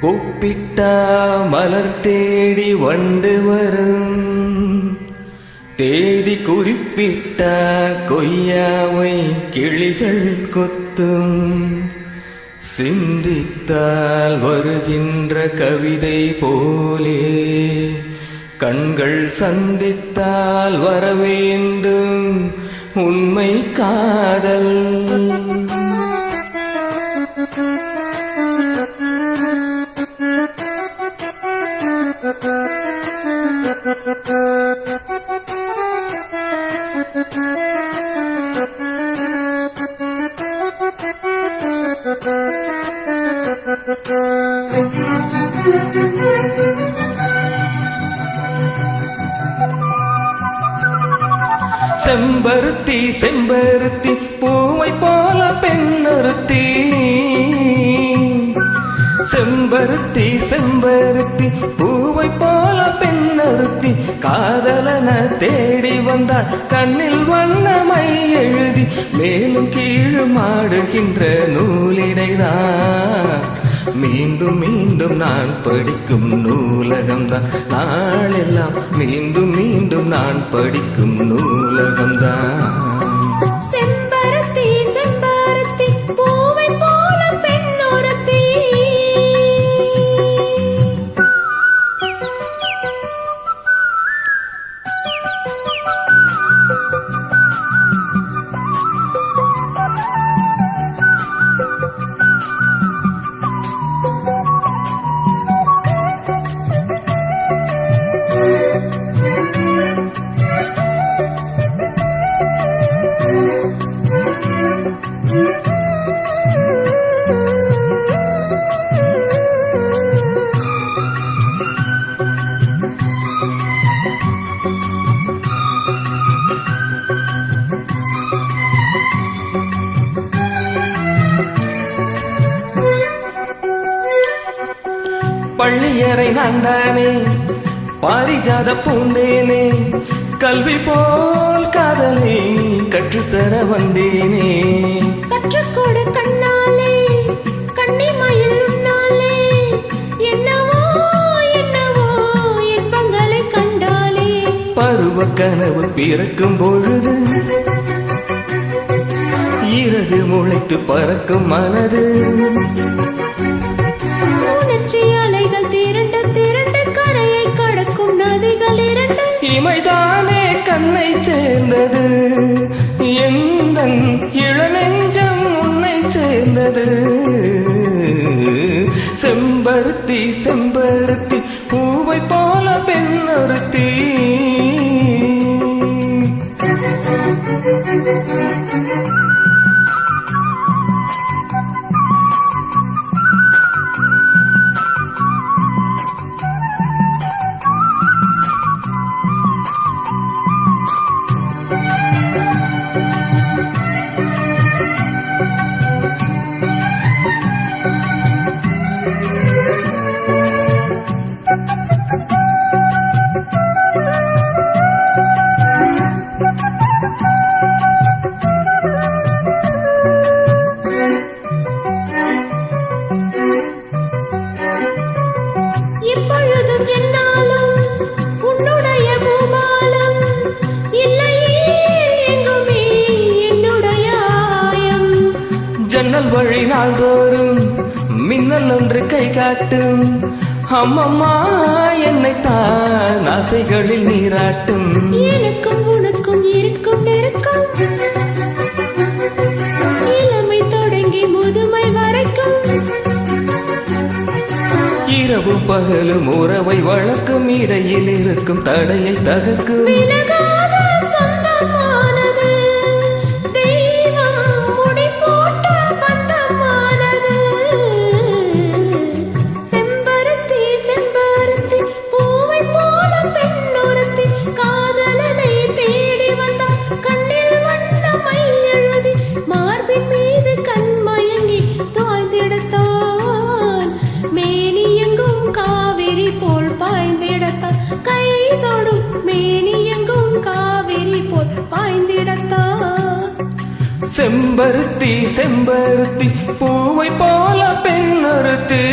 கூப்பிட்டா மலர் தேடி வண்டு வரும், தேதி குறிப்பிட்டா கொய்யாவை கிளிகள் கொத்தும். சிந்தித்தால் வருகின்ற கவிதை போலே கண்கள் சந்தித்தால் வரவேண்டும் உண்மை காதல். செம்பருத்தி செம்பருத்தி பூவை போல பெண்ணொருத்தி, செம்பருத்தி செம்பருத்தி பூவை போல பெண்ணொருத்தி, காதலன தேடி வந்தாள் கண்ணில் வண்ணமை எழுதி, மேலும் கீழும் ஆடுகின்ற நூலிடைதான் மீண்டும் மீண்டும் நான் படிக்கும் நூலகம்தான். நாளெல்லாம் மீண்டும் மீண்டும் நான் படிக்கும் நூலகம்தான். செம்பருத்தி செம்பருத்தி பூவை போல பெண்ணொருத்தி. பள்ளியறை நான் தானே பாரிஜாத பூந்தேனே, கல்வி போல் காதலை கற்றுத்தர வந்தேனே. கற்றுக்கொடு கண்ணாலே கண்ணிமயில் உன்னாலே, என்னவோ என்னவோ இன்பங்களை கண்டாலே. பருவ கனவு பிறக்கும் பொழுது இறகு முளைத்து பறக்கும் மனது, உணர்ச்சி அலைகள் திரண்டு திரண்டு கரையை கடக்கும் நதிகள் இரண்டு. இமைதானே கண்ணை சேர்ந்தது, எந்தன் இளநெஞ்சம் உன்னை சேர்ந்தது. செம்பருத்தி செம்பருத்தி பூவை போல பெண்ணொருத்தி. எப்பொழுதும் என்னாலும் உன்னுடைய பூபாலம், இல்லையே எங்குமே என்னுடைய ஆயம். ஜன்னல் வழி நாள்தோறும் மின்னல் ஒன்று கை காட்டும், அம்மம்மா என்னைத்தான் ஆசைகளில் நீராட்டும். எனக்கும் உனக்கும் இருக்கும் நெருக்கம், இளமை தொடங்கி முதுமை வரைக்கும். இரவும் பகலும் உறவை வளர்க்கும், இடையில் இருக்கும் தடையை தகர்க்கும். விலகாத சொந்தமானது, தெய்வம் முடி போட்ட பந்தமானது. செம்பருத்தி செம்பருத்தி பூவை போல பெண்ணொருத்தி, காதலனை தேடி வந்தார் கண்ணில் வண்ணமை எழுதி, மார்பின் மீது கண்மயங்கி தாய்ந்திடத்தான், மேனி எங்கும் காவிரி போல் பாய்ந்திடத்தான், கை தொடும் மேனி எங்கும் காவிரி போல் பாய்ந்திடத்தான். செம்பருத்தி செம்பருத்தி பூவை போல பெண்ணொருத்தி.